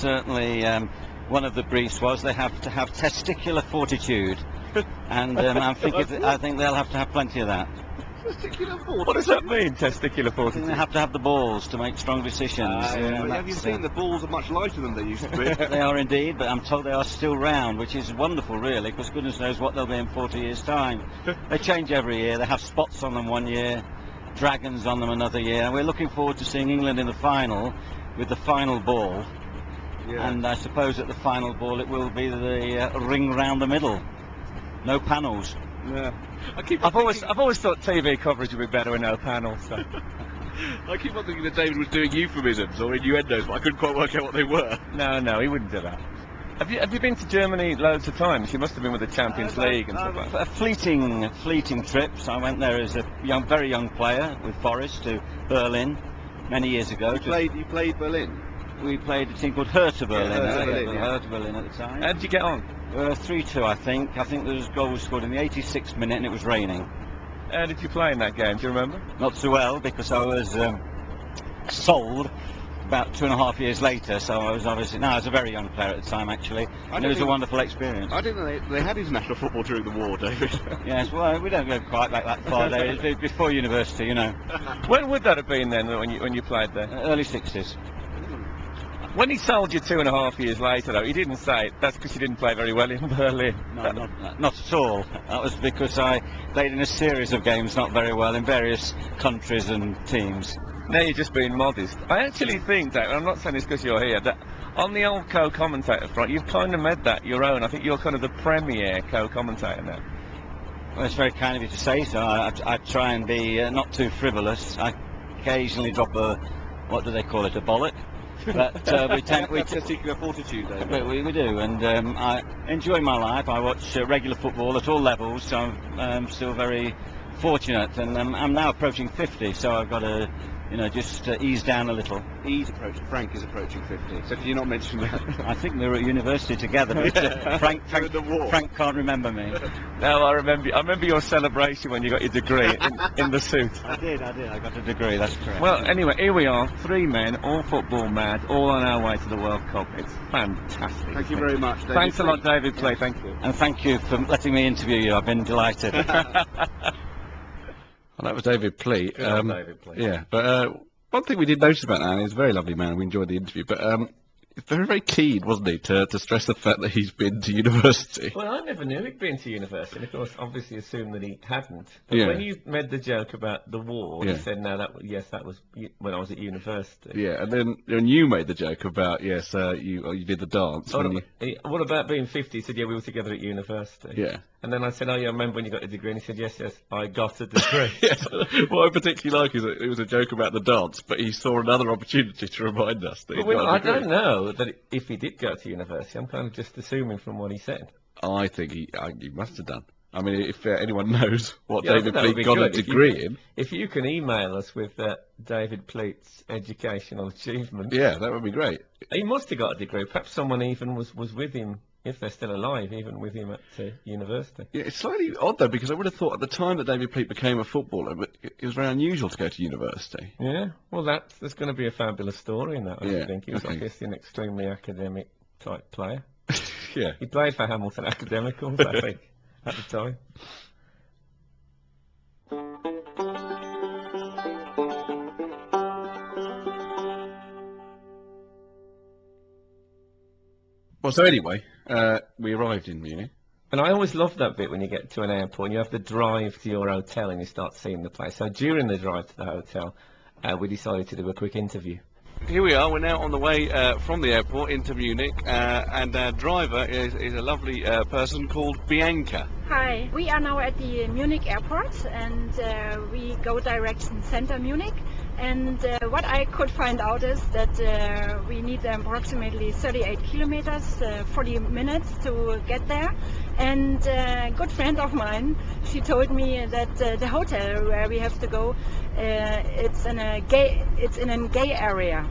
certainly one of the briefs was they have to have testicular fortitude, and I think they'll have to have plenty of that. Testicular fortitude? What does that mean, testicular I think fortitude? they have to have the balls to make strong decisions. Have you seen the balls are much lighter than they used to be? They are indeed, but I'm told they are still round, which is wonderful really, because goodness knows what they'll be in 40 years' time. They change every year. They have spots on them one year, dragons on them another year, and we're looking forward to seeing England in the final with the final ball. Yeah. And I suppose at the final ball it will be the ring round the middle. No panels. Yeah. I've always thought TV coverage would be better with no panels. So. I keep on thinking that David was doing euphemisms or innuendos, but I couldn't quite work out what they were. No, he wouldn't do that. Have you been to Germany loads of times? You must have been with the Champions League and stuff like that. Fleeting trips. I went there as a very young player with Forest to Berlin many years ago. You played Berlin? We played a team called Hertha Berlin. Hertha Berlin at the time. How did you get on? 3-2, I think. I think there was a goal was scored in the 86th minute and it was raining. How did you play in that game? Do you remember? Not so well, because I was sold about 2.5 years later, so I was obviously... No, I was a very young player at the time, actually, and it was a wonderful experience. I didn't know they had international football during the war, David. Yes, well, we don't go quite back that far there. It was before university, you know. When would that have been then, when you played there? Early 60s. When he sold you 2.5 years later, though, he didn't say that's because you didn't play very well in Berlin. No, not at all. That was because I played in a series of games not very well in various countries and teams. Now you're just being modest. I actually think that, and I'm not saying this because you're here, that on the old co-commentator front, you've kind of made that your own. I think you're kind of the premier co-commentator now. Well, it's very kind of you to say so. I try and be not too frivolous. I occasionally drop a, what do they call it, a bollock? But we testicular fortitude, David. We do, and I enjoy my life. I watch regular football at all levels, so I'm still very fortunate. And I'm now approaching 50, so I've got to, just ease down a little. Frank is approaching 50. So can you not mention that? I think we were at university together, but Frank can't remember me. No, I remember your celebration when you got your degree in the suit. I did. I got a degree. That's correct. Well, anyway, here we are, 3 men, all football mad, all on our way to the World Cup. It's fantastic. Thank you very much, David. Thanks a lot, David Play. Thank you. And thank you for letting me interview you. I've been delighted. Well, that was David Plea. David Plea. Yeah, but one thing we did notice about Anne, he's a very lovely man, we enjoyed the interview, but he's very, very keen, wasn't he, to stress the fact that he's been to university. Well, I never knew he'd been to university, and of course, obviously assumed that he hadn't. But Yeah. when you made the joke about the war, Yeah. he said, no, that was when I was at university. Yeah, and then you made the joke about, yes, you did the dance. What about being 50? He said, yeah, we were together at university. Yeah. And then I said, oh, yeah, I remember when you got a degree? And he said, yes, I got a degree. Yes. What I particularly like is that it was a joke about the dance, but he saw another opportunity to remind us that But I don't know that if he did go to university. I'm kind of just assuming from what he said. I think he must have done. I mean, if anyone knows what Yeah, David that would Pleat be got a good. degree in, If you can email us with David Pleat's educational achievement. yeah, that would be great. He must have got a degree. Perhaps someone even was with him, if they're still alive, even with him at university. Yeah, it's slightly odd though, because I would have thought at the time that David Pleat became a footballer, but it was very unusual to go to university. Yeah, well, there's going to be a fabulous story in that, I think. He was okay. obviously an extremely academic type player. Yeah. He played for Hamilton Academicals, I think, at the time. Well, so anyway, we arrived in Munich. And I always love that bit when you get to an airport and you have to drive to your hotel and you start seeing the place. So during the drive to the hotel, we decided to do a quick interview. Here we are, we're now on the way from the airport into Munich, and our driver is a lovely person called Bianca. Hi, we are now at the Munich airport and we go direction center Munich, and what I could find out is that we need approximately 38 kilometers, 40 minutes to get there, and a good friend of mine, she told me that the hotel where we have to go, it's in a gay area,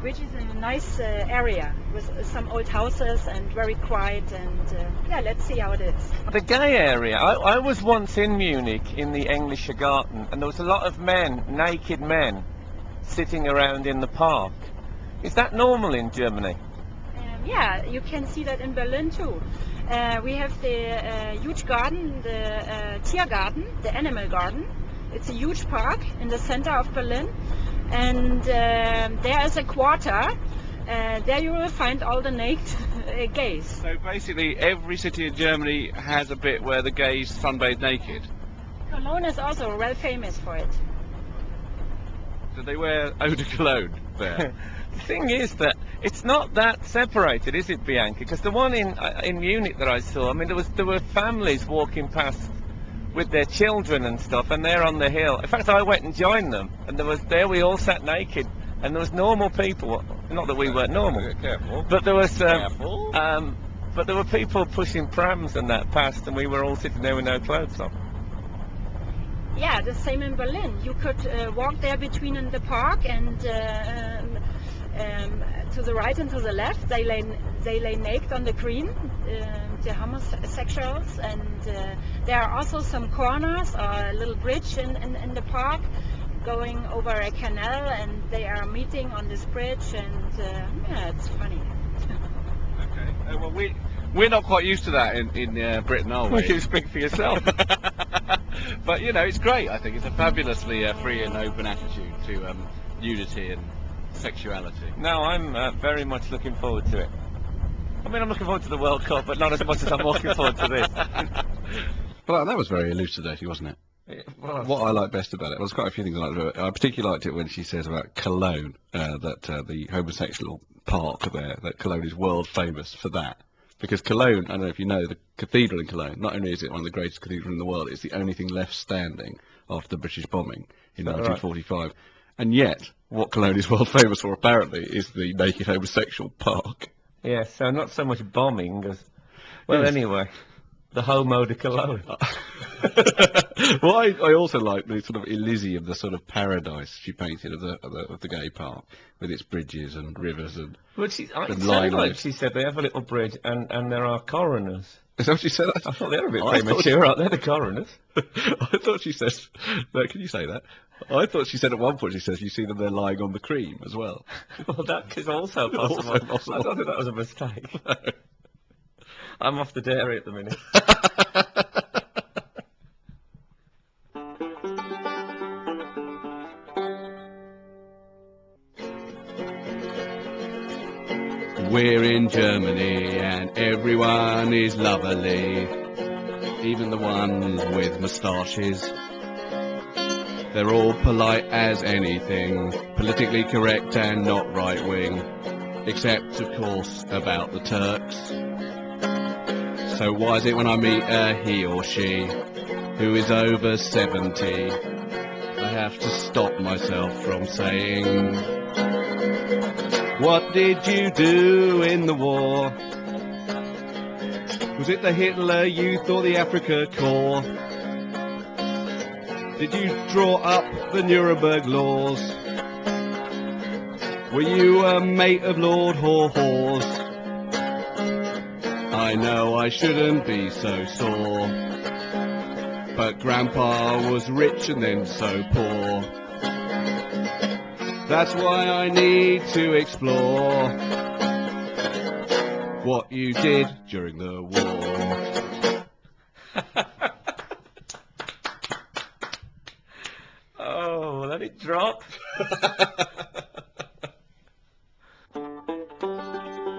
which is a nice area with some old houses and very quiet, and yeah, let's see how it is. The gay area. I was once in Munich in the Englischer Garten, and there was a lot of men, naked men, sitting around in the park. Is that normal in Germany? yeah, you can see that in Berlin too. We have the huge garden, the Tiergarten, the animal garden. It's a huge park in the center of Berlin, and there is a quarter. There you will find all the naked gays. So basically, every city in Germany has a bit where the gays sunbathe naked. Cologne is also well famous for it. Do they wear eau de cologne there? The thing is that it's not that separated, is it, Bianca? Because the one in Munich that I saw, I mean, there were families walking past with their children and stuff, and they're on the hill. In fact, I went and joined them, and we all sat naked, and there was normal people. Not that we weren't normal, Careful. but there was Careful. but there were people pushing prams and that past, and we were all sitting there with no clothes on. Yeah, the same in Berlin. You could walk there between in the park, and to the right and to the left, they lay naked on the green, the homosexuals, and there are also some corners or a little bridge in the park going over a canal, and they are meeting on this bridge, and yeah, it's funny. Okay. Well, we're not quite used to that in Britain, are we? You speak for yourself. But you know, it's great. I think it's a fabulously free and open attitude to nudity and sexuality. No, I'm very much looking forward to it. I mean, I'm looking forward to the World Cup, but not as much as I'm looking forward to this. Well, that was very elucidating, wasn't it? Well, What I like best about it, there's quite a few things I liked about it. I particularly liked it when she says about Cologne, that the homosexual park there, that Cologne is world famous for that. Because Cologne, I don't know if you know, the cathedral in Cologne, not only is it one of the greatest cathedrals in the world, it's the only thing left standing after the British bombing in Is that right? 1945. And yet, what Cologne is world famous for, apparently, is the naked homosexual park. yeah, so not so much bombing as... Well, Yes. anyway, the homo de Cologne. Well, I also like the sort of Elysium, the sort of paradise she painted of the gay park, with its bridges and rivers and... Well, it And sounded lying like lives. she said they have a little bridge and there are coroners. Is that what she said? I thought they were a bit I thought premature, aren't they, the coroners? I thought she said... No, can you say that? I thought she said at one point, she says, you see them there lying on the cream as well. Well, that is also possible. Also possible. I don't think that was a mistake. I'm off the dairy at the minute. We're in Germany and everyone is lovely, even the ones with moustaches. They're all polite as anything, politically correct and not right-wing, except of course about the Turks. So why is it when I meet a he or she who is over 70, I have to stop myself from saying, what did you do in the war? Was it the Hitler Youth or the Africa Corps? Did you draw up the Nuremberg laws? Were you a mate of Lord Haw-Haw's? I know I shouldn't be so sore, but Grandpa was rich and then so poor. That's why I need to explore what you did during the war. Oh, let it drop.